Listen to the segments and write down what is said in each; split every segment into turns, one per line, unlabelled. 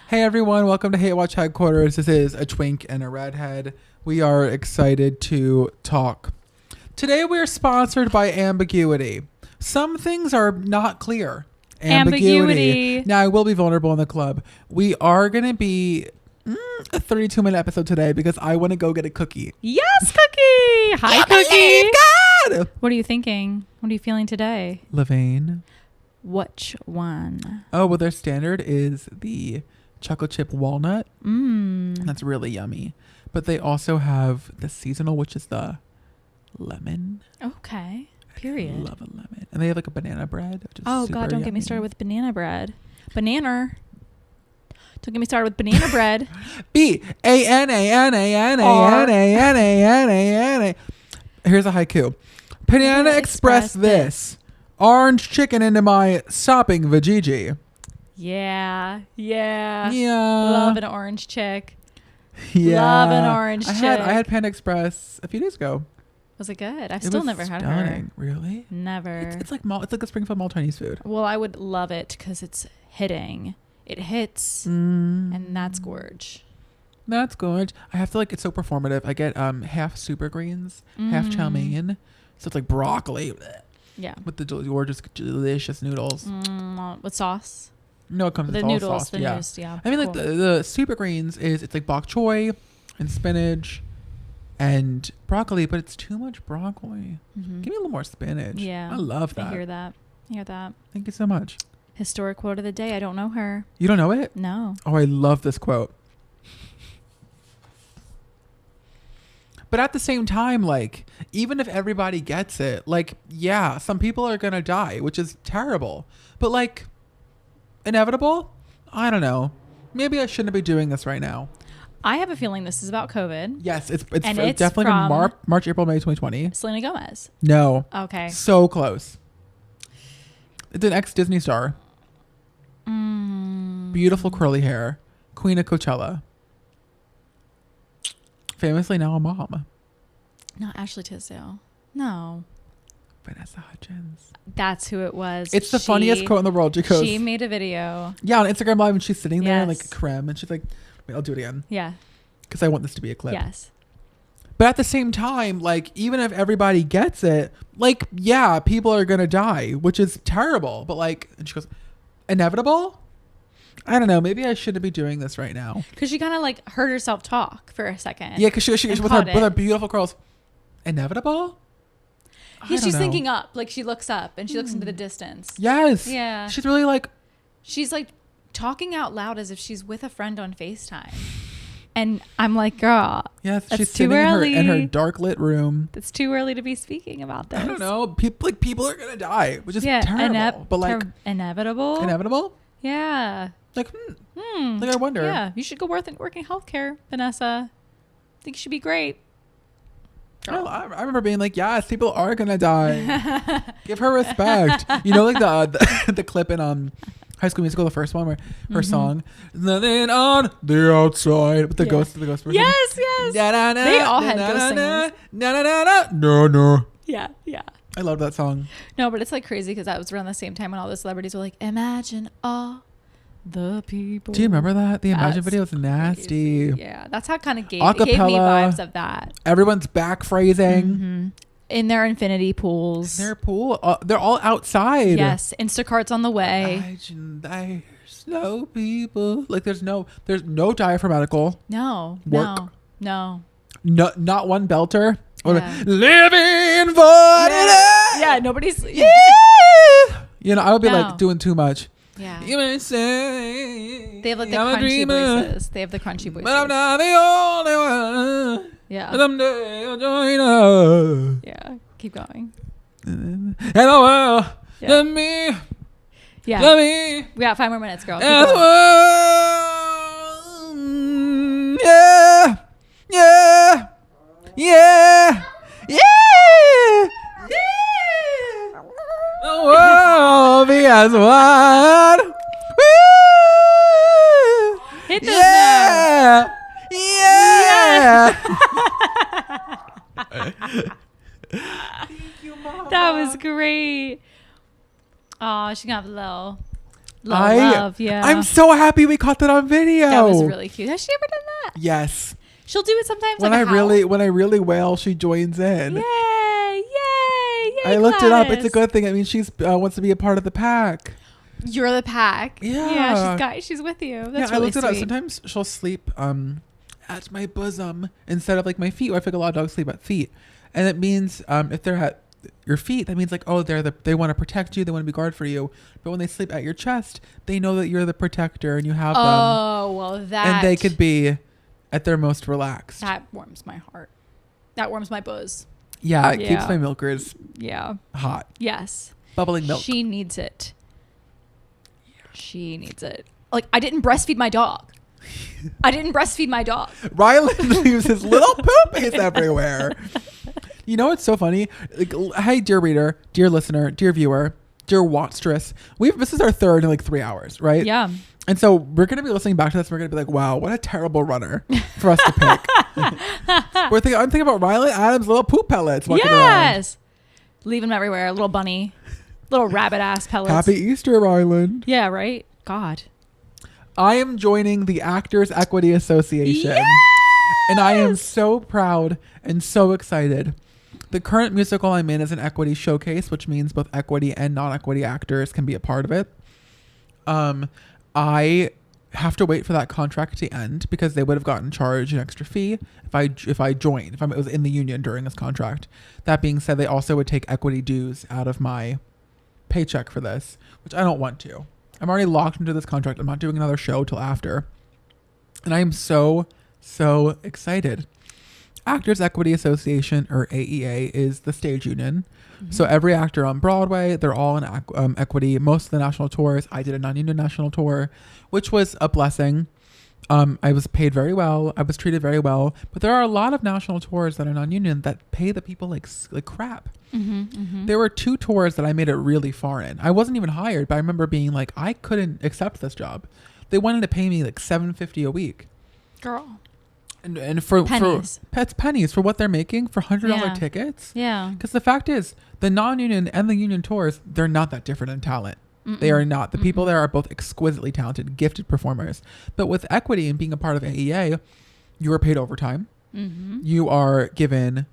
Hey everyone, welcome to Hate Watch Headquarters. This is a twink and a redhead. We are excited to talk. Today we are sponsored by Ambiguity. Some things are not clear.
Ambiguity.
Now I will be vulnerable in the club. We are going to be a 32-minute episode today because I want to go get a cookie.
Yes, Cookie. Hi, Cookie.
God!
What are you thinking? What are you feeling today?
Levain.
Which one?
Oh, well, their standard is the chocolate chip walnut. That's really yummy. But they also have the seasonal, which is the lemon.
Okay. Period.
I love a lemon. And they have like a banana bread. Which is
Oh,
super
God, don't get me
yummy.
started with banana bread. Banana. Don't get me started with banana bread.
BANANANANANANANA. Here's a haiku. Banana Express this. Orange chicken into my sopping vajiji.
Yeah.
Yeah.
Love an orange chick.
Yeah.
Love an orange
I
chick.
had Panda Express a few days ago.
Was it good? I've
It
still
was
never had
stunning.
her.
Really?
Never.
It's like a Springfield mall Chinese food.
Well, I would love it because it's hitting. It hits, and that's gorge.
That's good. I have to it's so performative. I get half super greens, half chow mein. So it's like broccoli
Yeah.
with the gorgeous, delicious noodles.
With sauce.
No, it comes with
The
all
noodles.
sauce.
The
Yeah.
noodles. Yeah.
I mean,
cool.
the super greens it's like bok choy and spinach and broccoli, but it's too much broccoli. Give me a little more spinach.
Yeah.
I love that.
I hear that.
Thank you so much.
Historic quote of the day. I don't know her.
You don't know it?
No.
Oh, I love this quote. But at the same time, even if everybody gets it, yeah, some people are going to die, which is terrible. But, inevitable? I don't know. Maybe I shouldn't be doing this right now.
I have a feeling this is about COVID.
Yes, it's
And it's
definitely
from
March, April, May 2020.
Selena Gomez.
No.
Okay.
So close. It's an ex-Disney star. Beautiful curly hair. Queen of Coachella. Famously now a mom.
Not Ashley Tisdale. No.
Vanessa Hudgens.
That's who it was.
It's the funniest quote in the world. She goes,
She made a video.
yeah, on Instagram Live, and she's sitting there in
Yes.
a creme, and she's like, wait, I'll do it again.
Yeah.
Because I want this to be a clip.
Yes.
But at the same time, even if everybody gets it, yeah, people are going to die, which is terrible. But and she goes, inevitable? I don't know. Maybe I shouldn't be doing this right now.
Because she kind of heard herself talk for a second.
Yeah, because she
and
with
caught
her
it.
beautiful curls. Inevitable? I
Yeah,
don't
she's
know.
thinking up. She looks up and she looks into the distance.
Yes.
Yeah.
She's really
She's talking out loud as if she's with a friend on FaceTime. And I'm like, girl,
yes,
that's
she's
too
sitting
early.
in her dark lit room.
It's too early to be speaking about this.
I don't know. People are going to die, which is terrible. But
inevitable.
inevitable?
Yeah.
I wonder.
Yeah. You should go work in healthcare, Vanessa. I think you should be great.
I remember being yes, people are gonna die. Give her respect. You know, the clip in High School Musical, the first one, where her song, "Nothing on the outside," with the ghost person.
Yes. They all had ghost singers.
No.
Yeah.
I love that song.
No, but it's crazy because that was around the same time when all the celebrities were imagine all the people.
Do you remember that? The Imagine
That's
video was nasty.
crazy. Yeah, that's how it kind of gave me
Acapella.
vibes of that.
Everyone's back phrasing.
In their infinity pools.
Their pool. They're all outside.
Yes, Instacart's on the way.
Imagine there's no people. There's no diaphragmatical.
No.
No, not one belter.
Yeah.
Living for today.
Yeah, nobody's.
Yeah. I would be
No.
doing too much.
Yeah.
You may say
They have the
I'm a
crunchy
dreamer,
voices. They have the crunchy voices.
but I'm not the only one.
Yeah.
Someday you'll join us.
Yeah. Keep going.
And the world,
Yeah.
let me,
Yeah.
let me.
We got 5 more minutes, girl. Keep
And the
going.
world, yeah, yeah, yeah, yeah, yeah. The world be as one. Woo!
Hit those
Yeah, yeah.
That was great. Oh, she got low. Love, yeah.
I'm so happy we caught that on video.
That was really cute. Has she ever done that?
Yes.
She'll do it sometimes.
When
like
I really wail, she joins in.
Yay! Yay!
I looked it up. It's a
Gladys.
good thing. I mean, she's wants to be a part of the pack.
You're the pack.
Yeah.
She's with you. That's
Yeah, I
really
looked it up.
sweet.
Sometimes she'll sleep at my bosom instead of like my feet. I feel like a lot of dogs sleep at feet, and it means if they're at your feet, that means like, oh, they want to protect you, they want to be guard for you. But when they sleep at your chest, they know that you're the protector and you have them.
Oh, well, that.
And they could be at their most relaxed.
That warms my heart. That warms my buzz.
Yeah, it
Yeah.
keeps my milkers
Yeah.
hot,
Yes.
bubbling milk.
She needs it. She needs it. Like, I didn't breastfeed my dog.
Rylan leaves his little poopies everywhere. You know what's so funny? Like, hey, dear reader, dear listener, dear viewer, dear watchstress. This is our third in like 3 hours, right?
Yeah.
And so we're going to be listening back to this. And we're going to be like, wow, what a terrible runner for us to pick. I'm thinking about Rylan Adams' little poop pellets walking around.
Yes. Leaving them everywhere. Little bunny. Little rabbit ass pellets.
Happy Easter, Rylan.
Yeah, right? God.
I am joining the Actors Equity Association.
Yes!
And I am so proud and so excited. The current musical I'm in is an equity showcase, which means both equity and non-equity actors can be a part of it. I have to wait for that contract to end because they would have gotten charged an extra fee if I joined, if I was in the union during this contract. That being said, they also would take equity dues out of my paycheck for this, which I don't want to. I'm already locked into this contract. I'm not doing another show till after. And I am so excited. Actors Equity Association, or AEA, is the stage union. Mm-hmm. So every actor on Broadway, they're all in equity. Most of the national tours, I did a non-union national tour, which was a blessing. I was paid very well. I was treated very well. But there are a lot of national tours that are non-union that pay the people like crap.
Mm-hmm, mm-hmm.
There were 2 tours that I made it really far in. I wasn't even hired, but I remember being like, I couldn't accept this job. They wanted to pay me like $750 a week.
Girl.
And for
Pennies.
Pets pennies for what they're making for $100
Yeah.
tickets.
Yeah.
Because the fact is, the non-union and the union tours, they're not that different in talent.
Mm-mm.
They are not. The people
Mm-mm.
there are both exquisitely talented, gifted performers. But with equity and being a part of AEA, you are paid overtime.
Mm-hmm.
You are given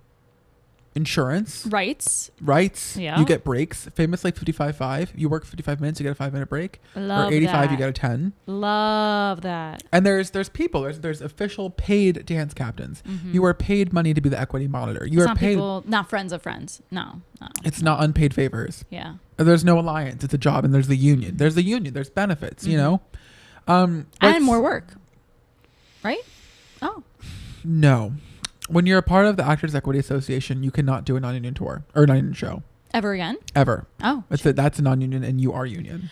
insurance,
Rights.
rights.
Yeah.
You get breaks. Famously, 55.5. You work 55 minutes, you get a 5-minute break.
Love
or 85,
that.
you get a 10.
Love that.
And there's people. There's official paid dance captains.
Mm-hmm.
You are paid money to be the equity monitor. You
It's
are
not
paid.
people, not friends of friends. No.
It's not unpaid favors.
Yeah.
There's no alliance. It's a job, and there's the union. There's the union. There's benefits. You know.
And more work. Right? Oh.
No, when you're a part of the Actors Equity Association, you cannot do a non-union tour or a non-union show
Ever again?
ever.
Oh.
That's a non-union, and you are union.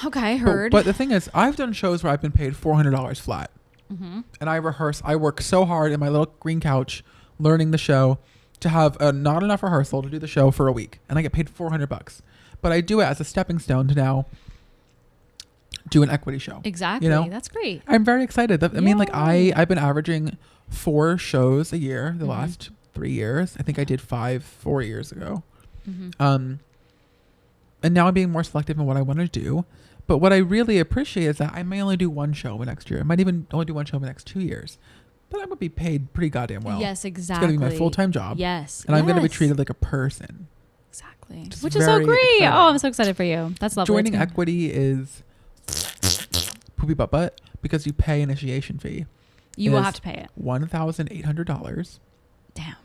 Okay, heard.
But the thing is, I've done shows where I've been paid $400 flat,
Mm-hmm.
and I rehearse. I work so hard in my little green couch, learning the show, to have not enough rehearsal to do the show for a week, and I get paid $400. But I do it as a stepping stone to now do an equity show.
Exactly.
You know?
That's great.
I'm very excited. I mean, like
Yay.
I've been averaging 4 shows a year the
Mhm.
last 3 years. I think I did 5 4 years ago.
Mm-hmm.
And now I'm being more selective in what I want to do. But what I really appreciate is that I may only do 1 show next year. I might even only do 1 show in the next 2 years. But I'm going to be paid pretty goddamn well.
Yes,
It's
exactly.
going to be my full-time job.
Yes.
And I'm going to be
Yes.
treated like a person.
Exactly.
Which is
Which is so
very
great.
exciting.
Oh, I'm so excited for you. That's lovely.
Joining
It's-
equity is poopy butt because you pay initiation fee.
You will
is
have to pay it.
$1,800.
Damn.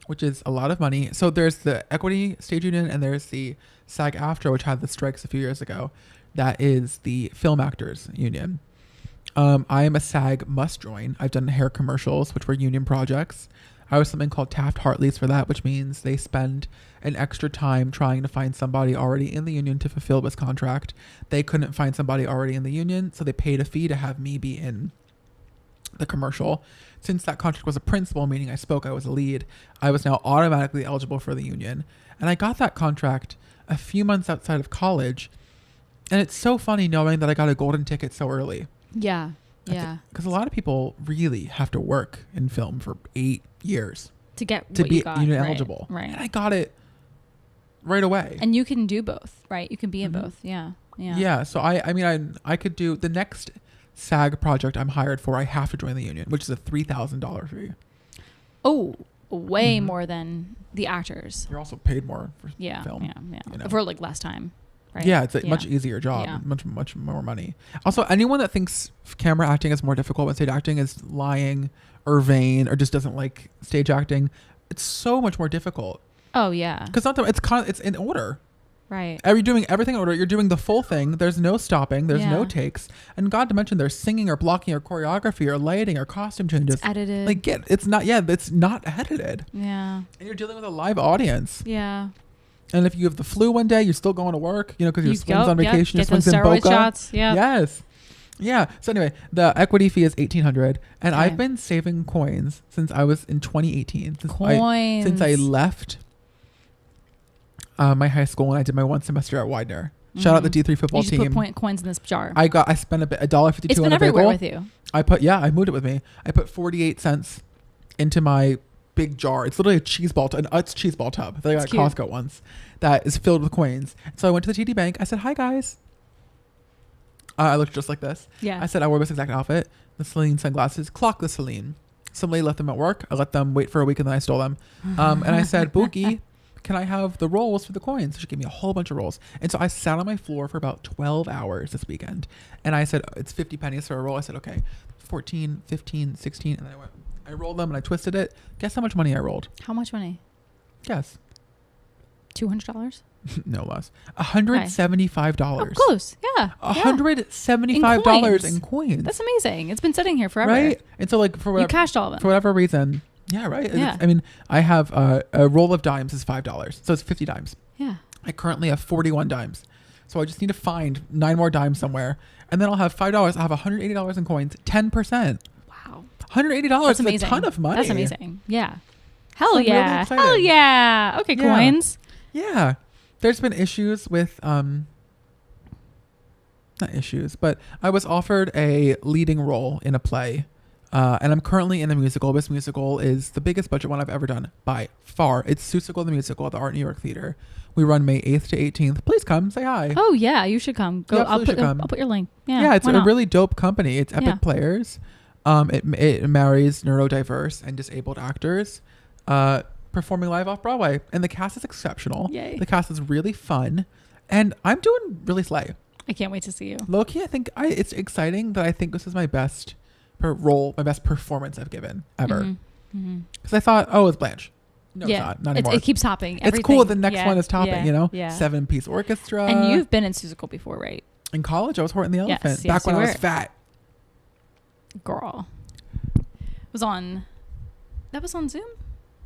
Which is a lot of money. So there's the Equity Stage Union and there's the SAG-AFTRA, which had the strikes a few years ago. That is the Film Actors Union. I am a SAG must join. I've done hair commercials, which were union projects. I was something called Taft-Hartley's for that, which means they spend an extra time trying to find somebody already in the union to fulfill this contract. They couldn't find somebody already in the union, so they paid a fee to have me be in the commercial. Since that contract was a principal, meaning I was a lead, I was now automatically eligible for the union. And I got that contract a few months outside of college. And it's so funny knowing that I got a golden ticket so early.
Yeah. Yeah.
Because a lot of people really have to work in film for 8 years
To get
to
what
be
you got.
union
Right,
eligible.
Right.
And I got it right away.
And you can do both, right? You can be in
Mhm.
both. Yeah. Yeah.
So I mean, I could do the next SAG project I'm hired for. I have to join the union, which is a $3,000 fee.
Oh, way
Mhm.
more than the actors.
You're also paid more for
Yeah.
film.
Yeah.
you know?
For like less time. Right.
Yeah, it's a much easier job,
Yeah.
much more money. Also, anyone that thinks camera acting is more difficult than stage acting is lying or vain or just doesn't like stage acting. It's so much more difficult
Oh yeah.
because it's in order.
Right.
You're doing everything in order. You're doing the full thing. There's no stopping. There's no
Yeah.
takes. And God to mention, there's singing or blocking or choreography or lighting or costume changes.
It's edited.
Like, it's not. Yeah, it's not edited.
Yeah.
And you're dealing with a live audience.
Yeah.
And if you have the flu one day, you're still going to work. You know, because your
You
swing's
go,
on vacation.
Get
Your
those
swing's in
steroid
Boca.
shots. Yeah.
Yes. Yeah. So anyway, the equity fee is $1,800, and
Okay.
I've been saving coins since I was in 2018.
Coins.
Since I left my high school and I did my one semester at Widener. Shout out the D3 football
You just
team.
put coins in this jar.
I spent $1.52
It's
on
been
a
everywhere
bagel.
with you.
I moved it with me. I put 48 cents into my big jar. It's literally a cheese ball, an Utz cheese ball tub that I got at
It's cute.
Costco once that is filled with coins. So I went to the TD Bank. I said, "Hi guys." I looked just like this.
Yeah.
I said I wore this exact outfit. The Celine sunglasses. Clock the Celine. Somebody left them at work. I let them wait for a week and then I stole them. And I said, "Bookie, can I have the rolls for the coins?" She gave me a whole bunch of rolls. And so I sat on my floor for about 12 hours this weekend. And I said, "It's 50 pennies for a roll." I said, "Okay, 14, 15, 16. And then I rolled them and I twisted it. Guess how much money I rolled?
How much money?
Guess.
$200?
No less. $175.
Oh, close. Yeah.
$175
In
in coins.
That's amazing. It's been sitting here forever.
Right? And so like for
You
whatever,
cashed all of
for
them.
whatever reason. Yeah, right.
Yeah.
I mean, I have a roll of dimes is $5. So it's 50 dimes.
Yeah.
I currently have 41 dimes. So I just need to find 9 more dimes somewhere. And then I'll have $5. I'll have $180 in coins. 10%.
Wow.
$180
That's
is
amazing.
a ton of money.
That's amazing. Yeah. Hell
So I'm really
yeah.
excited.
Hell yeah. Okay,
Yeah.
coins.
Yeah. There's been issues with not issues, but I was offered a leading role in a play. And I'm currently in a musical. This musical is the biggest budget one I've ever done by far. It's Seussical the Musical at the Art New York Theater. We run May 8th to 18th. Please come, say hi.
Oh yeah, you should come. Go.
You
I'll
absolutely
put.
should come.
I'll put your link. Yeah.
Yeah, it's
why
a
not?
really dope company. It's Epic
Yeah.
Players. It marries neurodiverse and disabled actors performing live off Broadway. And the cast is exceptional.
Yay.
The cast is really fun. And I'm doing really slay.
I can't wait to see you.
Low-key, I think it's exciting that I think this is my best role, my best performance I've given ever.
Mhm. Mhm.
Because I thought, oh, it's Blanche. No,
Yeah.
it's not anymore.
It keeps topping.
It's cool.
Everything.
The next
Yeah.
one is topping,
Yeah.
you know?
Yeah.
7-piece orchestra.
And you've been in Seussical before, right?
In college, I was Horton the
Yes,
Elephant.
yes,
Back when
you
I was
were.
fat.
Girl. It was on. That was on Zoom.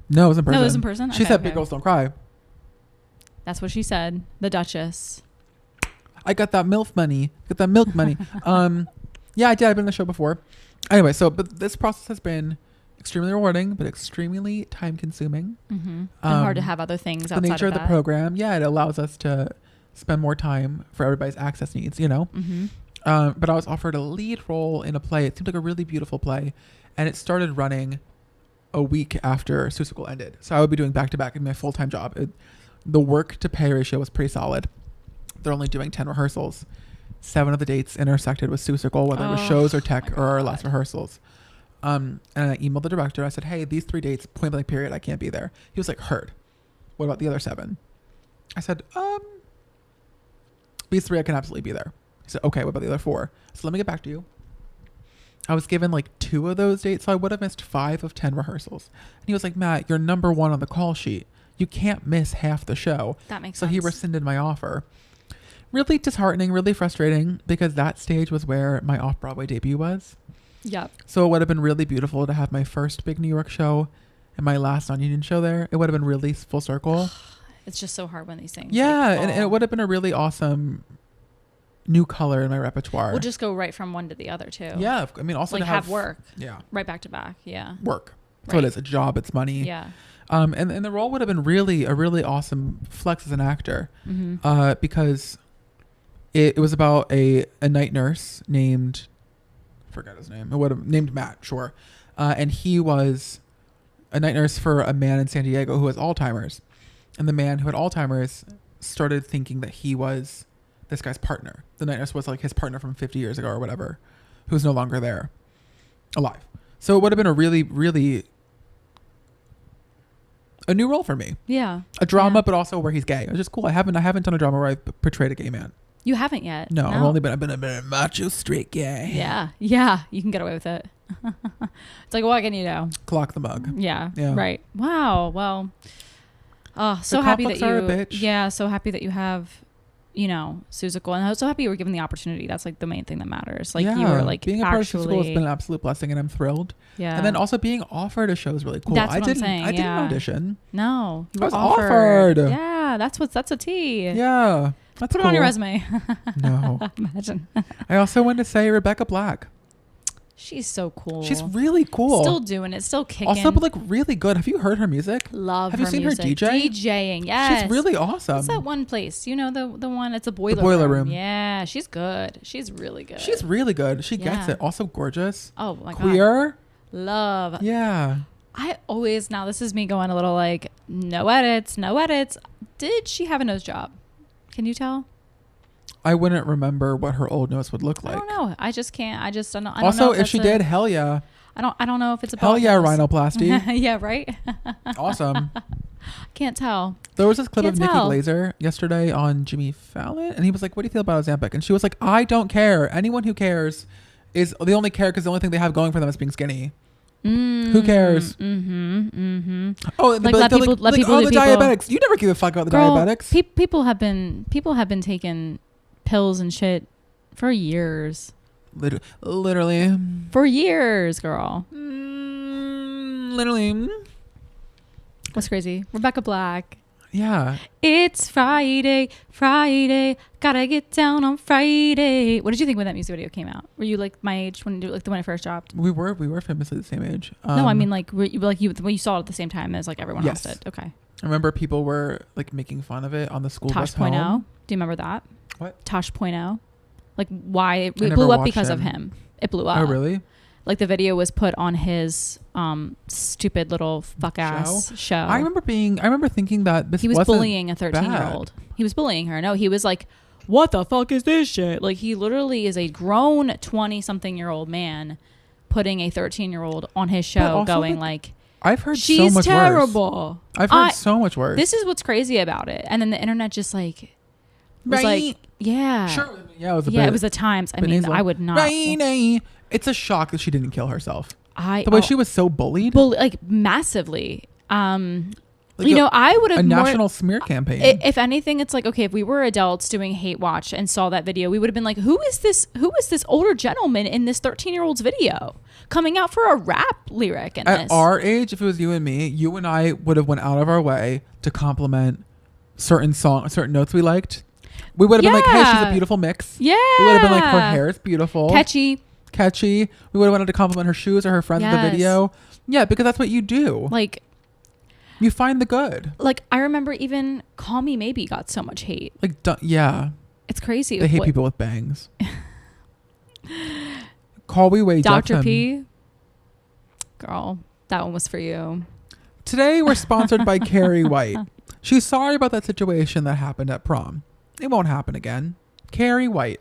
No, it was in person.
No, it was in person?
She
Okay,
said,
okay.
"Big girls don't cry."
That's what she said. The Duchess.
I got that MILF money. Got that milk money. Yeah, I did. I've been on the show before. Anyway, but this process has been extremely rewarding, but extremely time consuming.
Mm-hmm. And hard to
Um,
have other things
The
outside
nature of
of
the
that.
program, yeah, it allows us to spend more time for everybody's access needs, you know?
Mm-hmm.
But I was offered a lead role in a play. It seemed like a really beautiful play. And it started running a week after Seussical ended. So I would be doing back-to-back in my full-time job. The work-to-pay ratio was pretty solid. They're only doing 10 rehearsals. 7 of the dates intersected with Seussical, whether it was
Oh,
shows or
my
tech or our last
God.
rehearsals. And I emailed the director. I said, "Hey, these 3 dates, point blank period, I can't be there." He was like, "Heard. What about the other 7?" I said, "These 3 I can absolutely be there." He said, "Okay, what about the other 4?" So let me get back to you. I was given like 2 of those dates, so I would have missed 5 of 10 rehearsals. And he was like, "Matt, you're number 1 on the call sheet. You can't miss half the show."
That makes
So
sense.
he rescinded my offer. Really disheartening, really frustrating, because that stage was where my off-Broadway debut was.
Yep.
So it would have been really beautiful to have my first big New York show and my last non-union show there. It would have been really full circle.
It's just so hard when these things.
Yeah,
like,
and it
fall.
would have been a really awesome new color in my repertoire.
We'll just go right from one to the other too.
Yeah, I mean, also
Like
to
have work
Yeah,
right back to back. Yeah.
work. So it
Right.
is a job. It's money.
Yeah.
And the role would have been a really awesome flex as an actor,
Mm-hmm.
because it was about a night nurse named, I forgot his name. It would have named Matt, sure, and he was a night nurse for a man in San Diego who has Alzheimer's, and the man who had Alzheimer's started thinking that he was this guy's partner. The night nurse was like his partner from 50 years ago or whatever, who's no longer there, alive. So it would have been a really, really a new role for me.
Yeah.
A drama,
Yeah.
but also where he's gay. It was just cool. I haven't done a drama where I've portrayed a gay man.
You haven't yet.
No, I've been a macho straight gay.
Yeah. Yeah. You can get away with it. It's like, what can you do?
Clock the mug.
Yeah.
Yeah.
Right. Wow. Well, oh, so
The
happy that
conflicts are a
you,
bitch.
yeah, so happy that you have, you know, Seussical, and I'm so happy you were given the opportunity. That's like the main thing that matters. Like you were like
being a part of
actually,
school has been an absolute blessing, and I'm thrilled.
yeah.
And then also being offered a show is really cool.
That's
I
what I'm
didn't.
saying,
I didn't
yeah.
audition.
no, you
I
were
was offered.
Yeah, that's a T.
Yeah, that's
Put it
cool.
on your resume.
No.
Imagine.
I also want to say Rebecca Black.
She's so cool.
She's really cool.
Still doing it. Still kicking.
Also, but like really good. Have you heard her music?
Love
Have
her
you seen
music.
her DJ?
DJing, yes.
She's really awesome.
What's that one place? You know, the one, it's a boiler,
Boiler Room.
Yeah, she's good. She's really good.
She's really good. She gets
Yeah.
it. Also gorgeous.
oh my god.
Queer.
Love.
Yeah.
I always, now this is me going a little like, no edits. Did she have a nose job? Can you tell?
I wouldn't remember what her old nose would look
I
like.
don't know. I just can't. I don't know. I don't
Also,
know
if she did, hell yeah.
I don't know if it's a
Hell
bald
yeah,
nose.
rhinoplasty.
Yeah, right?
Awesome.
Can't tell.
There was this clip
Can't
of Nikki
tell.
Glazer yesterday on Jimmy Fallon, and he was like, "What do you feel about Ozempic?" And she was like, "I don't care. Anyone who cares they only care because the only thing they have going for them is being skinny. Who cares?"
Mm-hmm.
Oh,
Like,
but
let
they're
people- let
like,
people
oh,
do
the
people.
diabetics. You never give a fuck about the
Girl,
diabetics.
people have been taking pills and shit for years.
Literally.
For years, girl.
Literally.
What's crazy? Rebecca Black.
Yeah.
It's Friday, gotta get down on Friday. What did you think when that music video came out? Were you like my age when it first dropped?
We were famously the same age.
No, I mean like were you when you saw it at the same time as like everyone else
Yes.
did. Okay.
I remember people were like making fun of it on the school bus
Tosh.0.
home.
Do you remember that?
What?
Tosh.0. Like why it
never
blew up
watched
because of
him.
him. It blew up.
Oh, really?
Like the video was put on his stupid little fuck ass show.
I remember thinking that this
He was
wasn't
bullying a 13-year-old. He was bullying her. No, he was like, what the fuck is this shit? Like, he literally is a grown 20-something-year-old man putting a 13-year-old on his show
also,
going like,
I've heard
she's
so much
terrible.
worse. I've heard so much worse.
This is what's crazy about it. And then the internet just like, was
Right.
like, yeah.
Sure. Yeah, it was a
Yeah,
bit.
it was the times. I mean,
nasal.
I would not.
Right. It's a shock that she didn't kill herself.
The
The way she was so bullied.
like massively.
Like
You know, I would have
a
more,
national smear campaign.
If anything, it's like, okay, if we were adults doing Hate Watch and saw that video, we would have been like, who is this older gentleman in this 13-year-old's video coming out for a rap lyric in
At
this?
our age, if it was you and me, you and I would have went out of our way to compliment certain notes we liked. We would have been like, hey, she's a
Yeah.
beautiful mix.
Yeah.
We would have been like, her hair is beautiful.
Catchy.
We would have wanted to compliment her shoes or her friends in the
Yes.
video. Yeah, because that's what you do.
Like
You find the good.
I remember even Call Me Maybe got so much hate.
Like, yeah.
It's crazy.
They hate people with bangs. Call We Way
Dr.
Jackson.
P. Girl, that one was for you.
Today, we're sponsored by Carrie White. She's sorry about that situation that happened at prom. It won't happen again. Carrie White.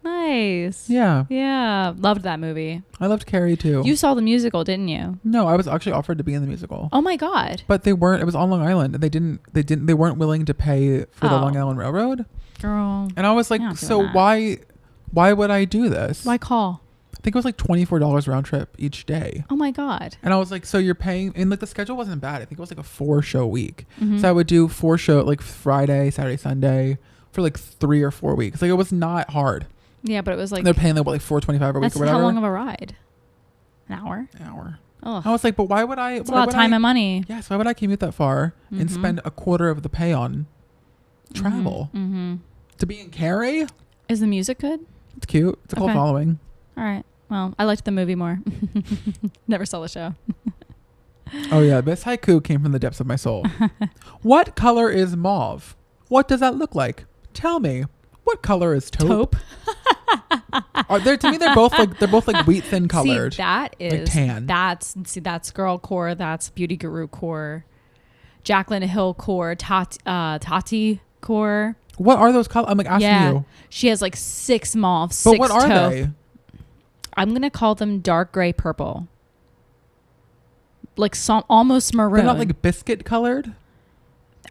Nice.
Yeah.
Yeah. Loved that movie.
I loved Carrie too.
You saw the musical, didn't you?
No, I was actually offered to be in the musical.
Oh my God.
But they weren't. It was on Long Island, and they weren't willing to pay for the
Oh.
Long Island Railroad.
Girl.
And I was like,
You're not doing
so
that.
why would I do this?
Why call?
I think it was like $24 round trip each day.
Oh my God.
And I was like, so you're paying, and like the schedule wasn't bad. I think it was like a 4-show week.
Mhm.
So I would do 4 show like Friday, Saturday, Sunday for like 3 or 4 weeks. Like it was not hard.
Yeah, but it was like,
They're paying like what, like $4.25 a week
that's
or whatever.
how long of a ride? An hour?
An hour.
Oh,
I was like, but why would I?
it's a lot of time and money.
Yes, why would I commute that far and
Mhm.
spend a quarter of the pay on travel
Mm-hmm.
to be in Carrie?
Is the music good?
It's cute. It's a cult
Okay.
following.
All right. Well, I liked the movie more. Never saw the show.
Oh yeah, this haiku came from the depths of my soul. What color is mauve? What does that look like? Tell me. What color is taupe? To me, they're both like wheat thin colored.
See, that is
tan.
That's girl core. That's beauty guru core. Jaclyn Hill core. Tati core.
What are those colors? I'm like asking you.
She has like 6 mauve,
But
6
what are
taupe.
they?
I'm going to call them dark gray purple. Like some almost maroon.
They're not like biscuit colored.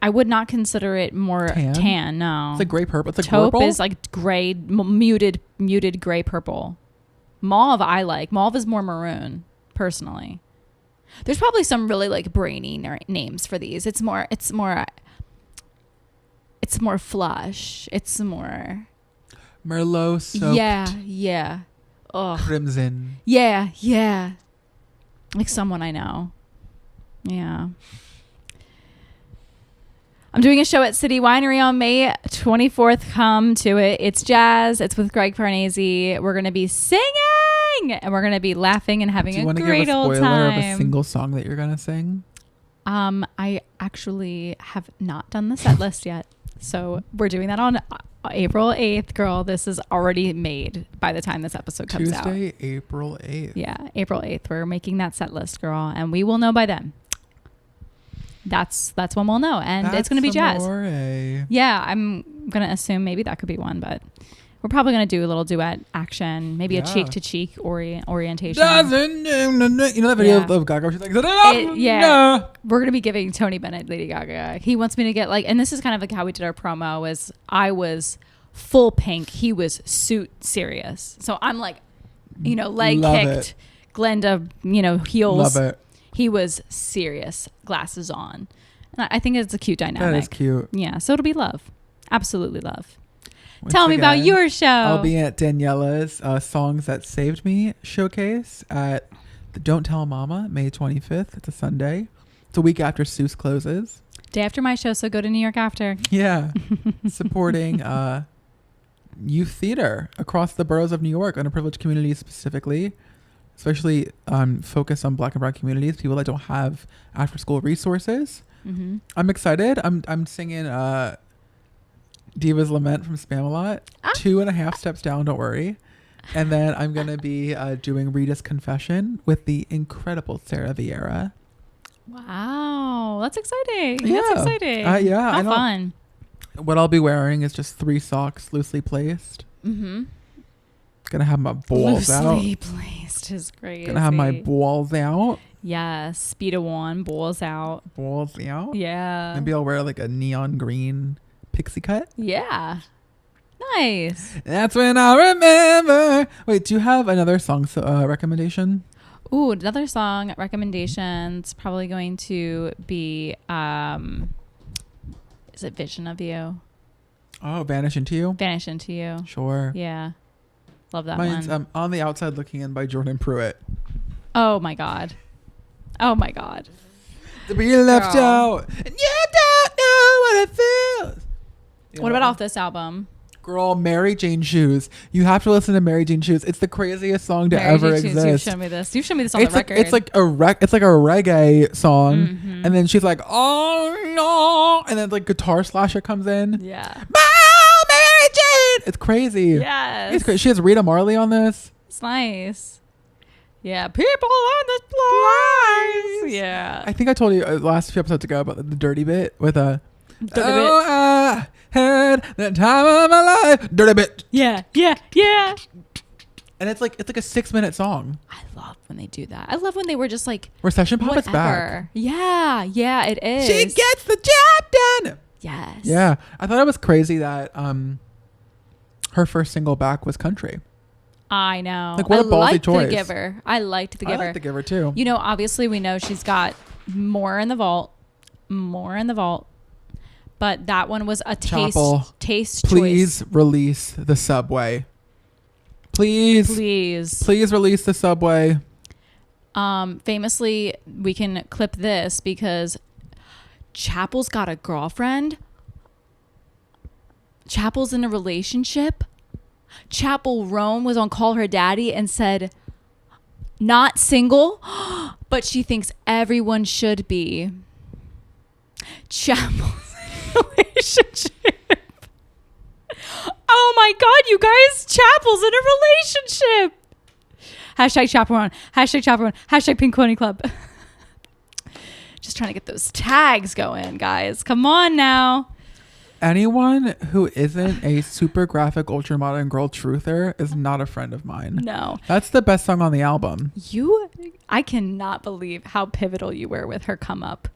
I would not consider it more
Tan?
tan, no.
It's like gray purple. It's like
Taupe
purple.
is like gray, muted gray purple. Mauve I like. Mauve is more maroon, personally. There's probably some really like brainy names for these. It's more flush. It's more
Merlot soaked
yeah. Ugh.
crimson.
Yeah. Like someone I know. Yeah. I'm doing a show at City Winery on May 24th. Come to it. It's jazz. It's with Greg Farnese. We're going to be singing and we're going to be laughing and having
Do you
a
want to
great
give a
old
spoiler of a
time.
single song that you're gonna sing?
I actually have not done the set list yet. So we're doing that on April 8th, girl. This is already made by the time this episode comes out.
Tuesday, April 8th.
Yeah, April 8th. We're making that set list, girl, and we will know by then. That's when we'll know, and it's going to be jazz.
Amore.
Yeah, I'm going to assume maybe that could be one, but we're probably going to do a little duet action, maybe a
Yeah.
cheek-to-cheek orientation.
You know that video
Yeah.
of Gaga? She's like,
yeah. We're going to be giving Tony Bennett Lady Gaga. He wants me to get like, and this is kind of like how we did our promo, was I was full pink. He was suit serious. So I'm like, leg
Love
kicked, Glenda, heels.
Love it.
He was serious, glasses on. And I think it's a cute dynamic.
That is cute.
Yeah, so it'll be love. Absolutely love.
Once
Tell me about
again,
your show.
I'll be at Daniela's Songs That Saved Me showcase at the Don't Tell Mama, May 25th. It's a Sunday. It's a week after Seuss closes.
Day after my show, so go to New York after.
Yeah. Supporting youth theater across the boroughs of New York, underprivileged communities specifically, especially focus on Black and Brown communities, people that don't have after school resources.
Mm-hmm.
I'm excited. I'm singing Diva's Lament from Spamalot. 2.5 steps down, don't worry. And then I'm going to be doing Rita's Confession with the incredible Sarah Vieira.
Wow, that's exciting.
Yeah.
That's exciting.
Yeah,
How fun.
What I'll be wearing is just 3 socks loosely placed.
Mm-hmm.
Gonna have my balls
Loosely
out.
placed is great.
Gonna have my balls out.
Yes, speed of one, balls out.
Balls out.
Yeah.
Maybe I'll wear like a neon green pixie cut.
Yeah. Nice.
That's when I remember. Wait, do you have another song recommendation?
Ooh, another song recommendation's probably going to be is it Vision of You?
Oh, Vanish Into You?
Vanish Into You.
Sure.
Yeah. Love that
Mine's
one.
On the Outside Looking In by Jordan Pruitt.
Oh my God. Oh my God.
To be left
Girl.
out. And you don't know what it feels. You
What
know?
about off this album?
Girl, Mary Jane Shoes. You have to listen to Mary Jane Shoes. It's the craziest song to
Mary
ever
J. Tunes,
exist.
You've shown me this. You've shown me this on
It's
the
like
record.
it's like a reggae song,
Mhm.
and then she's like, oh no, and then like guitar slasher comes in.
Yeah.
Oh, Mary Jane. It's crazy.
Yes.
It's crazy. She has Rita Marley on this.
It's nice. Yeah. People on the place. Yeah.
I think I told you last few episodes ago about the dirty bit with a.
Dirty
oh, I had the time of my life. Dirty bit.
Yeah. Yeah. Yeah.
And it's like a 6-minute song.
I love when they do that. I love when they were just like,
Where Session Pop is back.
whatever. Yeah. Yeah, it is.
She gets the job done.
Yes.
Yeah, I thought it was crazy that her first single back was country.
I know.
Like, what a
I
ballsy
liked
choice.
The Giver. I liked The
I
Giver.
like The Giver too.
You know, obviously we know she's got more in the vault. But that one was a
Chapel,
taste
Please
choice.
release the Subway. Please release the Subway.
Famously, we can clip this because Chapel's got a girlfriend. Chapel's in a relationship. Chapel Rome was on Call Her Daddy and said, not single, but she thinks everyone should be. Chapel's relationship. Oh my God, you guys, Chapel's in a relationship. Hashtag chaperone. Hashtag chaperone. Hashtag Pink Pony Club. Just trying to get those tags going, guys. Come on now.
Anyone who isn't a super graphic ultra modern girl truther is not a friend of mine.
No.
That's the best song on the album.
I cannot believe how pivotal you were with her come up.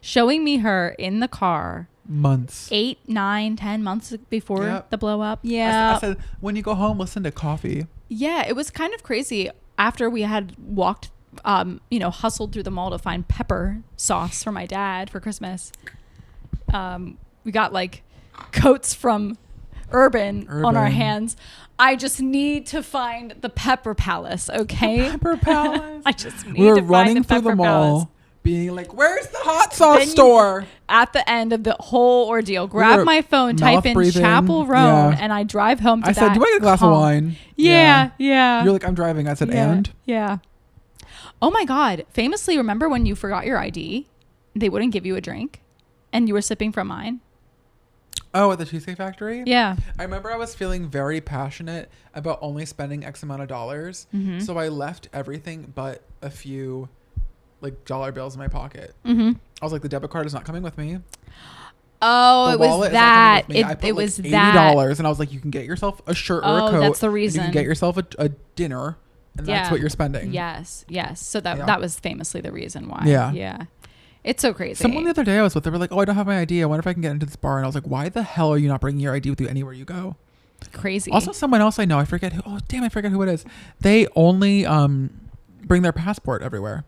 Showing me her in the car
Months.
8, 9, 10 months before
Yep.
the blow up. Yeah.
I said, when you go home, listen to Coffee.
Yeah, it was kind of crazy after we had walked, hustled through the mall to find pepper sauce for my dad for Christmas. We got like coats from Urban on our hands. I just need to find the Pepper Palace, okay?
Pepper Palace.
I just need
We were
to find
running
the
through
Pepper
the mall,
Palace.
being like, "Where's the hot sauce
Then
store?"
At the end of the whole ordeal, grab
were
my phone, type
mouth
in
breathing.
Chapel Road,
Yeah.
and I drive home to
I said,
that
"Do I get a glass of
calm.
wine?"
Yeah.
You're like, "I'm driving." I said,
Yeah.
"And?"
Yeah. Oh my God. Famously, remember when you forgot your ID? They wouldn't give you a drink and you were sipping from mine?
Oh, at the Cheesecake Factory?
Yeah.
I remember I was feeling very passionate about only spending X amount of dollars.
Mm-hmm.
So I left everything but a few like dollar bills in my pocket.
Mm-hmm.
I was like, the debit card is not coming with me.
Oh,
The
it was
wallet is not
that.
coming with me. I put
It
like
was
$80,
that.
and I was like, you can get yourself a shirt or a
Oh,
coat.
that's the
and
reason.
You can get yourself a dinner, and that's
Yeah.
what you're spending.
Yes. So that
Yeah.
that was famously the reason why.
Yeah.
Yeah. It's so crazy.
Someone the other day I was with, they were like, "Oh, I don't have my ID. I wonder if I can get into this bar." And I was like, "Why the hell are you not bringing your ID with you anywhere you go?"
Crazy.
Also, someone else I know, I forget who. Oh, damn, I forget who it is. They only bring their passport everywhere,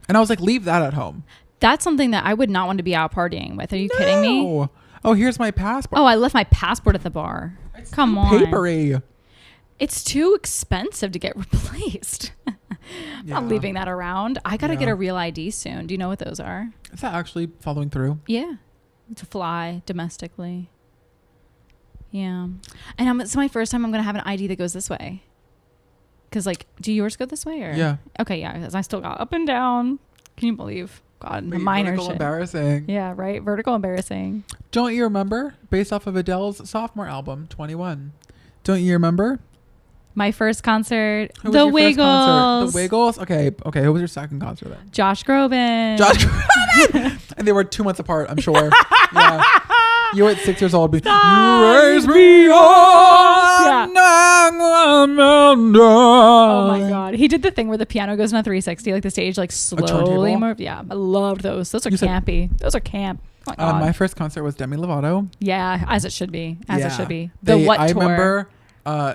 and I was like, "Leave that at home."
That's something that I would not want to be out partying with. Are you kidding me?
No. Oh, here's my passport.
Oh, I left my passport at the bar.
It's
Come
too
on.
papery.
It's too expensive to get replaced. I'm not leaving that around. I got to get
Yeah.
a real ID soon. Do you know what those are?
Is that actually following through?
Yeah. To fly domestically. Yeah. And it's my first time I'm going to have an ID that goes this way. Because, like, do yours go this way? Or?
Yeah.
Okay, yeah. Because I still got up and down. Can you believe? God, the
Wait,
minor
vertical
shit.
embarrassing.
Yeah, right? Vertical embarrassing.
Don't you remember? Based off of Adele's sophomore album, 21. Don't you remember?
My first concert,
Who was
The
your first
Wiggles.
concert? The Wiggles? Okay. Who was your second concert then?
Josh Groban.
Josh Groban. And they were 2 months apart, I'm sure. Yeah. You were at 6 years old. You raise me on.
Oh my God. He did the thing where the piano goes in a 360, like the stage like slowly
turntable?
moved. Yeah, I loved those. Those are
You said-
campy. Those are camp. Oh my God.
My first concert was Demi Lovato.
Yeah, as it should be. As it should be.
I
tour?
remember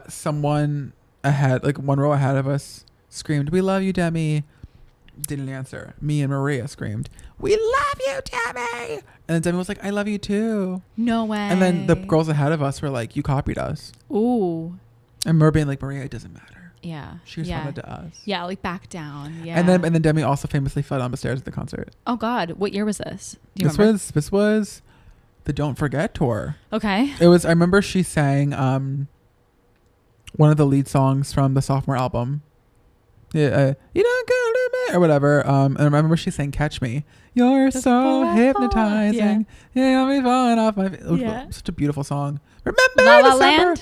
someone ahead, like one row ahead of us, screamed, "We love you, Demi." Didn't answer. Me and Maria screamed, "We love you, Demi." And then Demi was like, "I love you too."
No way.
And then the girls ahead of us were like, "You copied us."
Ooh.
And Maria being like, "Maria, it doesn't matter.
Yeah.
She responded to us."
Yeah, like back down. Yeah.
And then Demi also famously fell down the stairs at the concert.
Oh God, what year was this? Do you remember?
This was the Don't Forget tour.
Okay.
It was. I remember she sang one of the lead songs from the sophomore album. Yeah, you don't go to me or whatever. And I remember she sang "Catch Me." You're
Just
so
fall.
hypnotizing. Yeah, I'm falling off my. It was
Yeah.
such a beautiful song. Remember
La La
December?
Land.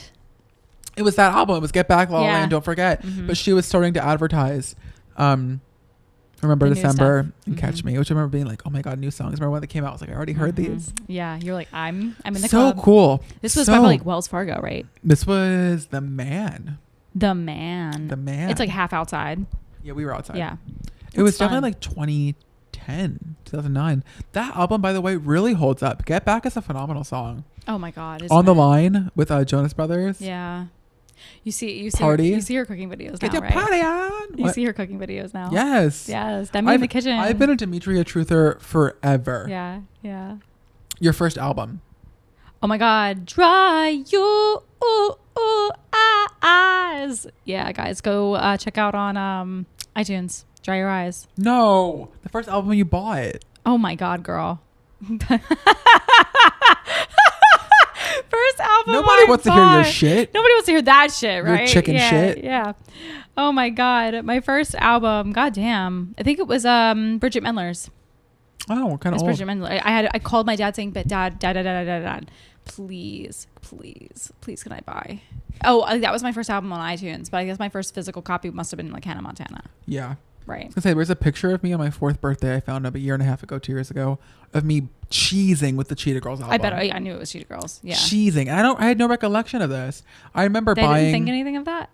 It was that album. It was Get Back, La La
Yeah.
Land, Don't Forget.
Mhm.
But she was starting to advertise. Remember
The new
December
stuff.
and Catch
Mhm.
Me, which I remember being like, oh my god, new songs. Remember when they came out? I was like, I already heard
Mhm.
these.
Yeah, you're like, I'm in the
So
club.
cool.
This was
So-
by like Wells Fargo, right?
This was The Man.
The Man.
The Man.
It's like half outside.
Yeah, we were outside.
Yeah.
It was
It's fun.
definitely like 2010, 2009. That album, by the way, really holds up. Get Back is a phenomenal song.
Oh my God.
On the
isn't it?
Line with Jonas Brothers.
Yeah. You see
Party.
you see her cooking videos
Get
now,
your
right?
party on.
You
What?
see her cooking videos now.
Yes.
Yes. Demi in the kitchen.
I've been a Demetria truther forever.
Yeah. Yeah.
Your first album.
Oh my God. Dry you eyes. Yeah, guys, go check out on iTunes. Dry Your Eyes.
No. The first album you bought.
Oh my God, girl. First album.
Nobody
I
wants to hear your
bought.
shit.
Nobody wants to hear that shit,
Your
right?
chicken
yeah,
shit.
Yeah. Oh my God. My first album, goddamn. I think it was Bridget Mendler's.
Oh, kind
It's
of old.
Bridget Mendler. I called my dad saying, but dad, please, can I buy? Oh, that was my first album on iTunes, but I guess my first physical copy must have been like Hannah Montana.
Yeah.
Right.
I was gonna say, there's a picture of me on my 4th birthday I found up a year and a half ago, 2 years ago, of me cheesing with the Cheetah Girls album.
I bet. I knew it was Cheetah Girls. Yeah.
Cheesing. I had no recollection of this. I remember
They
buying.
didn't think anything of that.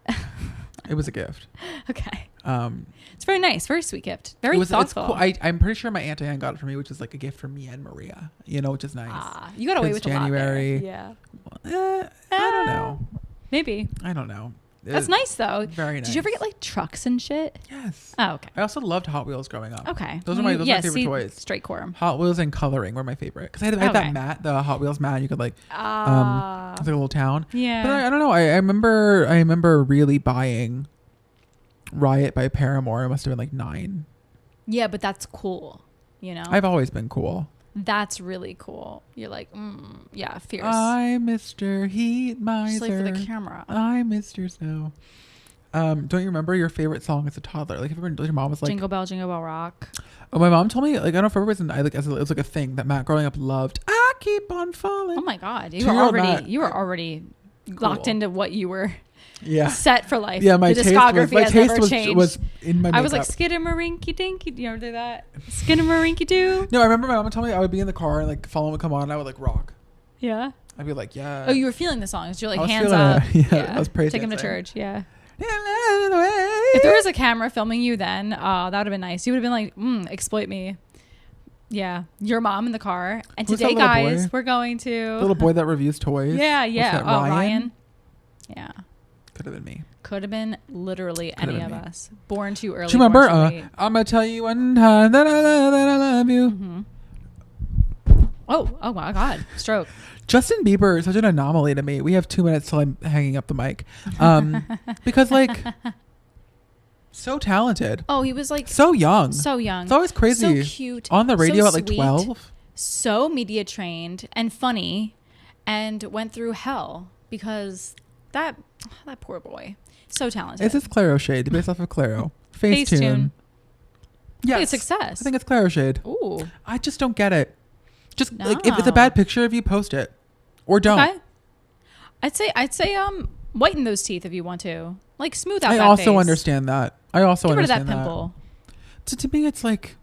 It was a gift.
Okay.
Um,
It's very nice. Very sweet gift. Very
it's
thoughtful.
cool. I'm pretty sure my Aunt Anne got it for me, which is like a gift for me and Maria. You know, which is nice.
You got away
It's
with
January.
a lot there. Yeah.
I don't know.
Maybe.
I don't know.
That's nice though.
Very nice.
Did you ever get like trucks and shit?
Yes.
Oh, okay.
I also loved Hot Wheels growing up.
Okay.
Those are my favorite toys.
Straight core.
Hot Wheels and coloring were my favorite because I had
Okay.
that mat, the Hot Wheels mat. You could like, it's like a little town.
Yeah.
But I don't know. I remember really buying Riot by Paramore. I must have been like 9.
Yeah, but that's cool. You know,
I've always been cool.
that's really cool. You're like, yeah, fierce.
I'm Mr. Heat Miser.
Just like for the camera.
I'm Mr. Snow. Don't you remember your favorite song as a toddler? Like, if your mom was like,
Jingle Bell Rock.
oh, my mom told me, like, I don't know, for whatever reason, it was like a thing that Matt growing up loved. I keep on falling.
Oh my God, you
Two-year-old
were
Matt.
already locked into what you were
Yeah.
set for life.
Yeah, my
the
taste
discography
was,
has never changed.
was in my makeup.
I was like skidamarinky dinky. Do you ever do that? Skidamarinky doo.
No, I remember my mom told me I would be in the car and like Follow would come on and I would like rock.
Yeah.
I'd be like, yeah.
Oh, you were feeling the songs. You're
I
like
was
hands
feeling
up.
it. Yeah, I was praise
Take him to
dancing.
church. Yeah.
If
If there was a camera filming you then, that would have been nice. You would have been like, exploit me. Yeah. Your mom in the car. And
Who's
today,
that little
guys,
boy?
we're going to.
little boy that reviews toys.
Yeah,
What's
yeah.
that,
Oh, Ryan. Yeah.
Could have been me.
Could have been literally
Could have
any
been
of
me.
us. Born too early.
Do you remember?
born too late.
I'm gonna tell you one time that I love you.
Mm-hmm. Oh my God. Stroke.
Justin Bieber is such an anomaly to me. We have 2 minutes till I'm hanging up the mic, because like, so talented,
Oh, he was like
so young.
so young.
It's always crazy.
So cute.
On the radio
so
at like
sweet,
12.
So media trained and funny, and went through hell because that poor boy. So talented.
Is this Claro Shade based off of Claro? Facetune.
Yeah,
Yes.
success.
I think it's Claro Shade.
Ooh.
I just don't get it. Just like, if it's a bad picture of you, post it or don't.
Okay. I'd say whiten those teeth if you want to. Like smooth out
I
that
also
face.
understand that. I also
Get rid of that
understand that.
pimple.
So to me, it's like,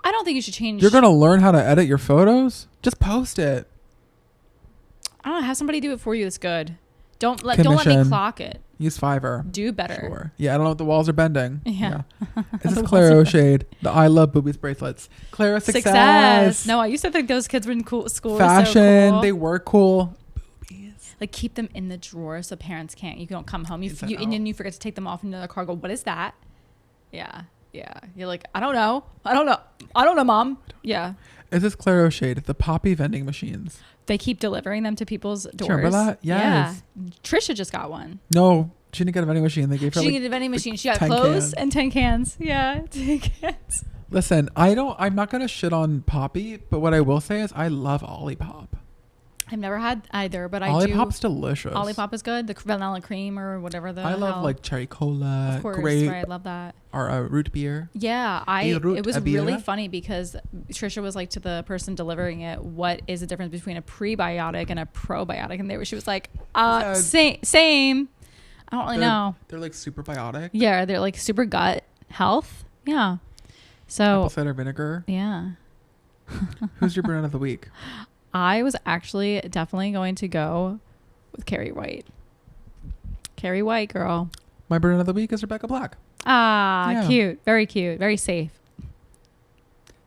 I don't think you should change.
you're gonna learn how to edit your photos. Just post it.
I don't know. Have somebody do it for you. That's good. Don't let me
Commission.
clock it.
Use Fiverr.
Do better.
Sure. Yeah, I don't know what the walls are bending.
Yeah.
This
The
is
walls
Claro
are
Shade. The I Love Boobies bracelets. Claro success.
No, I used to think those kids were in school.
Fashion.
Were so cool.
They were cool. Boobies.
Like keep them in the drawer so parents can't. You don't come home.
Is that
And then you forget to take them off into the car. Go, what is that? Yeah. You're like, I don't know, mom. Yeah.
Is this Claro Shade? The poppy vending machines.
They keep delivering them to people's doors.
Do you remember that? Yes.
Yeah. Trisha just got one.
No, she didn't get a vending machine. They gave her
She
like,
didn't get a vending machine. She got
10
clothes
cans.
and 10 cans. Yeah. 10 cans.
Listen, I'm not gonna shit on Poppy, but what I will say is I love Olipop.
I've never had either, but I do.
Olipop's delicious.
Olipop is good. The vanilla cream or whatever the
I love
hell.
like cherry cola,
Of course,
grape,
right? I love that.
or root beer.
Yeah,
root
it was
a beer?
really funny because Trisha was like to the person delivering it, "What is the difference between a prebiotic and a probiotic?" And she was like,
Yeah.
same. I don't really know.
They're like super biotic.
Yeah, they're like super gut health. Yeah. So
Apple cider vinegar.
yeah,
Who's your brunette of the week?
I was actually definitely going to go with Carrie White. Carrie White, girl.
My brunette of the week is Rebecca Black.
Ah,
Yeah.
cute, very safe.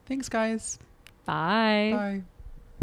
Thanks, guys.
Bye.
Bye.